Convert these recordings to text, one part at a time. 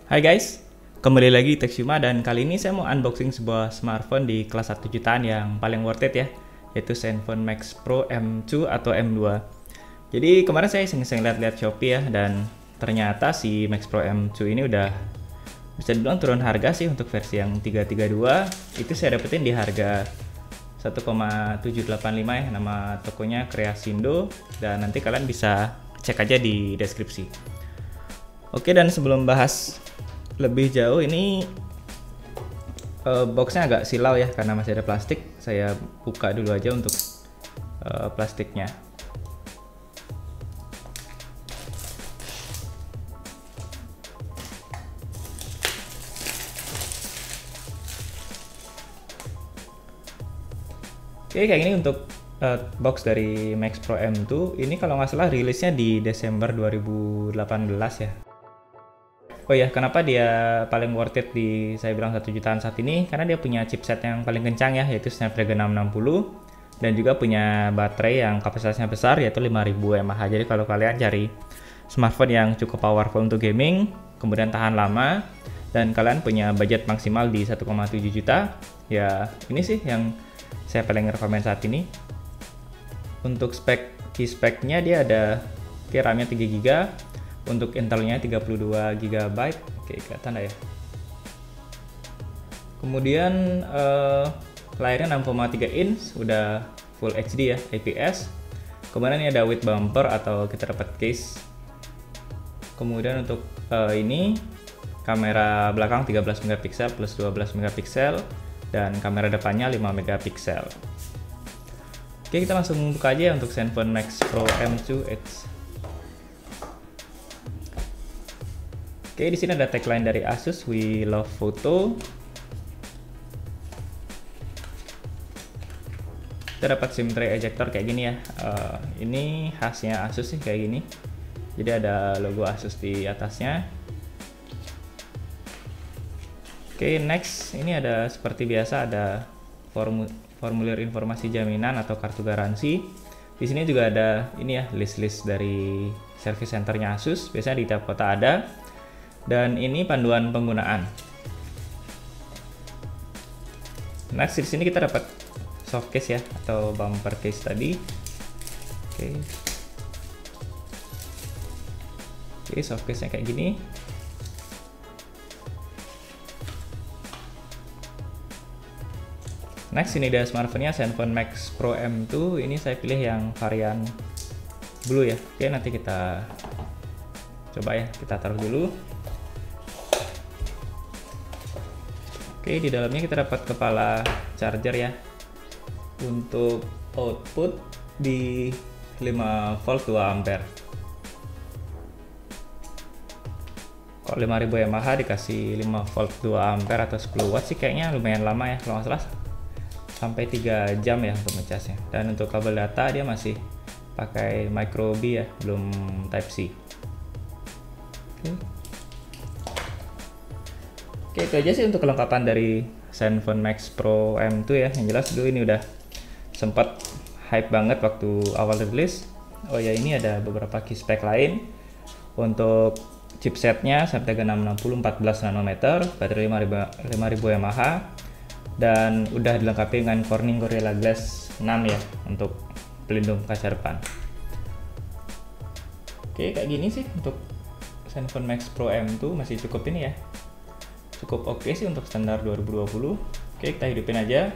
Hai guys, kembali lagi di Texuma dan kali ini saya mau unboxing sebuah smartphone di kelas 1 jutaan yang paling worth it ya, yaitu Zenfone Max Pro M2 atau M2. Jadi kemarin saya iseng-iseng lihat-lihat Shopee ya, dan ternyata si Max Pro M2 ini udah bisa dibilang turun harga sih. Untuk versi yang 332 itu saya dapetin di harga 1,785 ya, nama tokonya Creasindo, dan nanti kalian bisa cek aja di deskripsi. Oke, dan sebelum bahas lebih jauh, ini boxnya agak silau ya karena masih ada plastik. Saya buka dulu aja untuk plastiknya. Oke, kayak gini untuk box dari Max Pro M2. Ini kalau nggak salah rilisnya di Desember 2018 ya. Oh ya, kenapa dia paling worth it di saya bilang 1 jutaan saat ini? Karena dia punya chipset yang paling kencang ya, yaitu Snapdragon 660, dan juga punya baterai yang kapasitasnya besar, yaitu 5000 mAh. Jadi kalau kalian cari smartphone yang cukup powerful untuk gaming, kemudian tahan lama, dan kalian punya budget maksimal di 1,7 juta, ya ini sih yang saya paling rekomend saat ini. Untuk key speknya dia ada RAM-nya 3GB, untuk Intelnya 32 GB. Oke, kelihatan ya. Kemudian layarnya 6,3 inch, udah Full HD ya, IPS. Kemudian ini ada with bumper atau kita dapat case. Kemudian untuk ini kamera belakang 13 megapiksel plus 12 megapiksel, dan kamera depannya 5 megapiksel. Oke, kita langsung buka aja untuk Zenfone Max Pro M2 Edge. Oke, di sini ada tagline dari Asus, "We love photo". Kita dapat SIM tray ejector kayak gini ya. Ini khasnya Asus sih kayak gini. Jadi ada logo Asus di atasnya. Oke, next ini ada seperti biasa ada formulir informasi jaminan atau kartu garansi. Di sini juga ada ini ya, list-list dari service centernya Asus. Biasanya di tiap kota ada. Dan ini panduan penggunaan. Next, di sini kita dapat soft case ya, atau bumper case tadi. Oke, soft case-nya kayak gini. Next, ini ada smartphone-nya, Zenfone Max Pro M2. Ini saya pilih yang varian blue ya. Oke, nanti kita coba ya, kita taruh dulu. Oke, di dalamnya kita dapat kepala charger ya. Untuk output di 5 volt 2 ampere. Kok 5000 mAh dikasih 5 volt 2 ampere atau 10 watt sih kayaknya lumayan lama ya, kalau nggak salah sampai 3 jam ya untuk ngecasnya. Dan untuk kabel data dia masih pakai micro B ya, belum type C. Oke, itu aja sih untuk kelengkapan dari Zenfone Max Pro M2 ya. Yang jelas dulu ini udah sempat hype banget waktu awal rilis. Oh ya, ini ada beberapa key spec lain. Untuk chipsetnya Snapdragon 660 14 nanometer, baterai 5000 mAh, dan udah dilengkapi dengan Corning Gorilla Glass 6 ya untuk pelindung kaca depan. Oke, kayak gini sih untuk Zenfone Max Pro M2, masih cukup ini ya. Cukup oke sih untuk standar 2020. Oke, kita hidupin aja.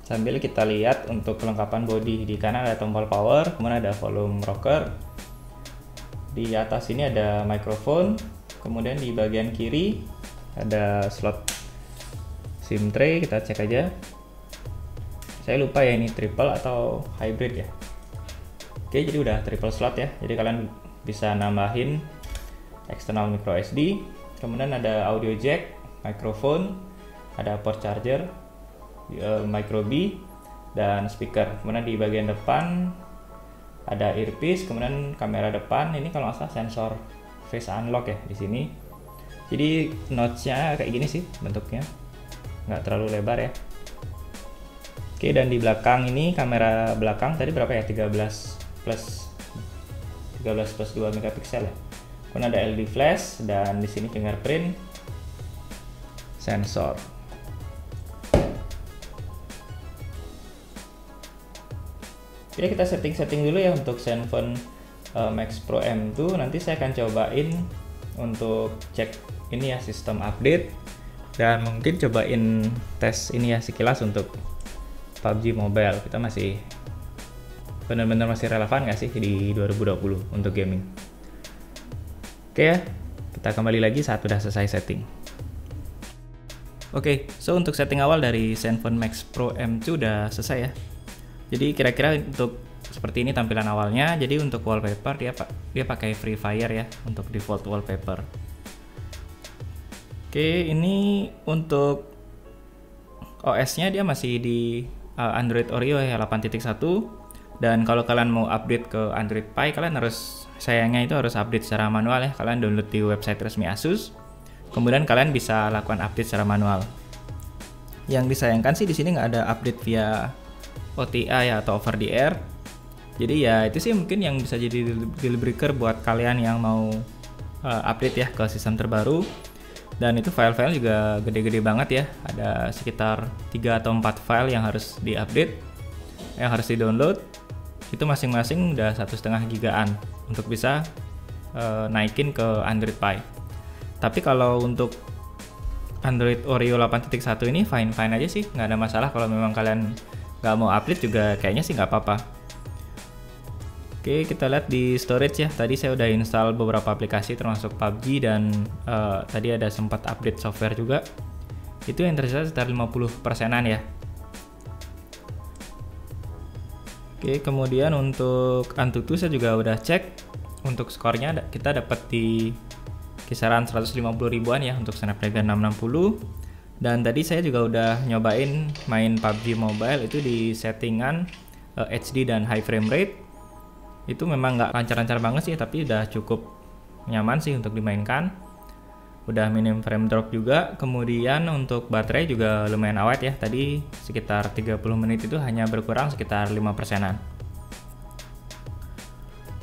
Sambil kita lihat untuk kelengkapan body. Di kanan ada tombol power, kemudian ada volume rocker. Di atas ini ada microphone, kemudian di bagian kiri ada slot SIM tray. Kita cek aja. Saya lupa ya ini triple atau hybrid ya. Oke, jadi udah triple slot ya. Jadi kalian bisa nambahin external micro SD. Kemudian ada audio jack, microphone, ada port charger, micro B, dan speaker. Kemudian di bagian depan ada earpiece, kemudian kamera depan. Ini kalau nggak salah sensor face unlock ya di sini. Jadi notch-nya kayak gini sih bentuknya, nggak terlalu lebar ya. Oke, dan di belakang ini kamera belakang tadi berapa ya, 13 plus 2 megapiksel ya. Kemudian ada LED flash dan di sini fingerprint sensor. Oke, kita setting dulu ya untuk Zenfone Max Pro M2. Nanti saya akan cobain untuk cek ini ya sistem update, dan mungkin cobain tes ini ya sekilas untuk PUBG Mobile. Kita masih benar-benar masih relevan nggak sih di 2020 untuk gaming. Oke ya, kita kembali lagi saat udah selesai setting. Oke, so untuk setting awal dari Zenfone Max Pro M2 udah selesai ya. Jadi kira-kira untuk seperti ini tampilan awalnya. Jadi untuk wallpaper dia pakai Free Fire ya untuk default wallpaper. Oke, ini untuk OS-nya dia masih di Android Oreo ya 8.1. Dan kalau kalian mau update ke Android Pie, kalian harus update secara manual ya. Kalian download di website resmi Asus. Kemudian kalian bisa lakukan update secara manual. Yang disayangkan sih di sini nggak ada update via OTA ya atau over the air. Jadi ya itu sih mungkin yang bisa jadi deal breaker buat kalian yang mau update ya ke sistem terbaru. Dan itu file-file juga gede-gede banget ya. Ada sekitar 3 atau 4 file yang harus diupdate, yang harus di-download. Itu masing-masing udah 1,5 gigaan untuk bisa naikin ke Android Pie. Tapi kalau untuk Android Oreo 8.1 ini fine-fine aja sih, nggak ada masalah. Kalau memang kalian nggak mau update juga kayaknya sih nggak apa-apa. Oke, kita lihat di storage ya. Tadi saya udah install beberapa aplikasi termasuk PUBG, dan tadi ada sempat update software juga. Itu yang tersisa sekitar 50%-an ya. Oke, kemudian untuk Antutu saya juga udah cek. Untuk skornya kita dapat di kisaran 150 ribuan ya untuk Snapdragon 660. Dan tadi saya juga udah nyobain main PUBG Mobile itu di settingan HD dan high frame rate. Itu memang nggak lancar-lancar banget sih, tapi udah cukup nyaman sih untuk dimainkan. Udah minim frame drop juga. Kemudian untuk baterai juga lumayan awet ya. Tadi sekitar 30 menit itu hanya berkurang sekitar 5%-an.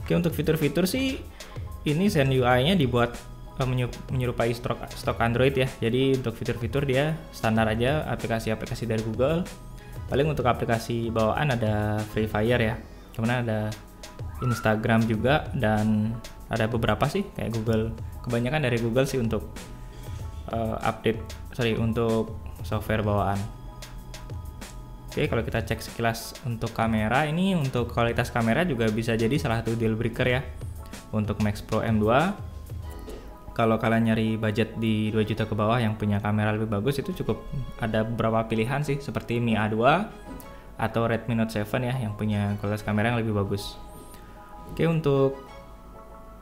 Oke, untuk fitur-fitur sih ini Zen UI-nya dibuat menyerupai stok Android ya. Jadi untuk fitur-fitur dia standar aja, aplikasi-aplikasi dari Google. Paling untuk aplikasi bawaan ada Free Fire ya. Kemudian ada Instagram juga, dan ada beberapa sih kayak Google. Kebanyakan dari Google sih untuk untuk software bawaan. Oke, kalau kita cek sekilas untuk kamera, ini untuk kualitas kamera juga bisa jadi salah satu deal breaker ya untuk Max Pro M2. Kalau kalian nyari budget di 2 juta ke bawah yang punya kamera lebih bagus, itu cukup ada beberapa pilihan sih, seperti Mi A2 atau Redmi Note 7 ya yang punya kualitas kamera yang lebih bagus. Oke, untuk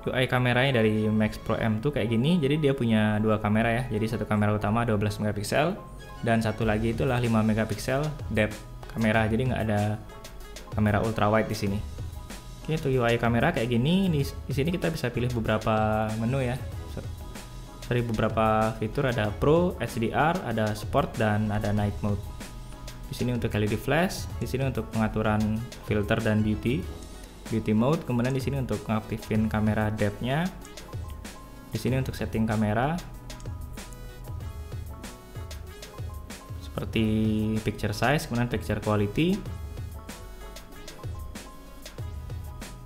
UI kameranya dari Max Pro M2 kayak gini. Jadi dia punya 2 kamera ya. Jadi satu kamera utama 12 megapiksel dan satu lagi itulah 5 megapiksel depth kamera. Jadi nggak ada kamera ultra wide di sini. Oke, untuk UI kamera kayak gini. Di sini kita bisa pilih beberapa menu ya. Dari beberapa fitur ada Pro, HDR, ada Sport, dan ada Night Mode. Di sini untuk LED flash, di sini untuk pengaturan filter dan beauty mode. Kemudian di sini untuk ngaktifin kamera depth-nya. Di sini untuk setting kamera seperti picture size, kemudian picture quality.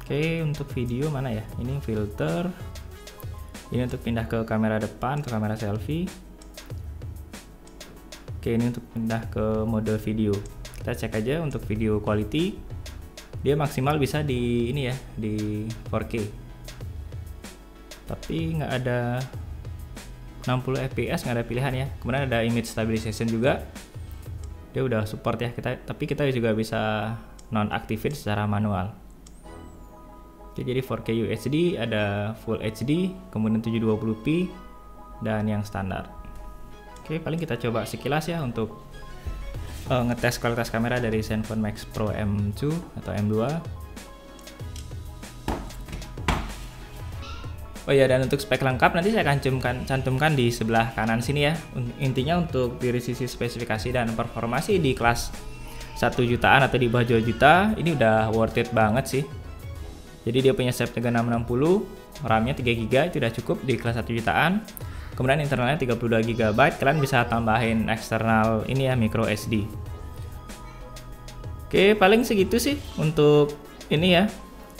Oke, untuk video mana ya? Ini filter. Ini untuk pindah ke kamera depan, ke kamera selfie. Oke, ini untuk pindah ke mode video. Kita cek aja untuk video quality. Dia maksimal bisa di ini ya, di 4K. Tapi nggak ada 60 fps, nggak ada pilihan ya. Kemudian ada image stabilization juga. Dia udah support ya tapi kita juga bisa nonaktifin secara manual. Jadi 4K UHD, ada Full HD, kemudian 720p, dan yang standar. Oke, paling kita coba sekilas ya untuk ngetes kualitas kamera dari Zenfone Max Pro M2 atau M2. Oh ya, dan untuk spek lengkap nanti saya akan cantumkan di sebelah kanan sini ya. Intinya untuk dari sisi spesifikasi dan performa sih di kelas 1 jutaan atau di bawah 2 juta, ini udah worth it banget sih. Jadi dia punya Snapdragon 660, RAM-nya 3GB itu udah cukup di kelas 1 jutaan. Kemudian internalnya 32GB, kalian bisa tambahin eksternal ini ya, micro SD. Oke, paling segitu sih untuk ini ya,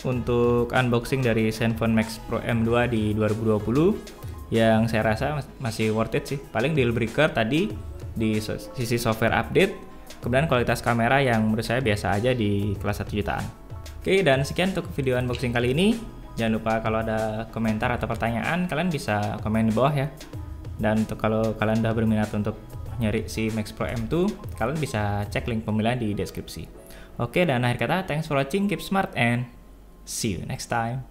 untuk unboxing dari Zenfone Max Pro M2 di 2020 yang saya rasa masih worth it sih. Paling deal breaker tadi di sisi software update, kemudian kualitas kamera yang menurut saya biasa aja di kelas 1 jutaan. Oke, dan sekian untuk video unboxing kali ini. Jangan lupa kalau ada komentar atau pertanyaan, kalian bisa komen di bawah ya. Dan untuk kalau kalian udah berminat untuk nyari si Max Pro M2, kalian bisa cek link pemilihan di deskripsi. Oke, dan akhir kata, thanks for watching, keep smart, and see you next time.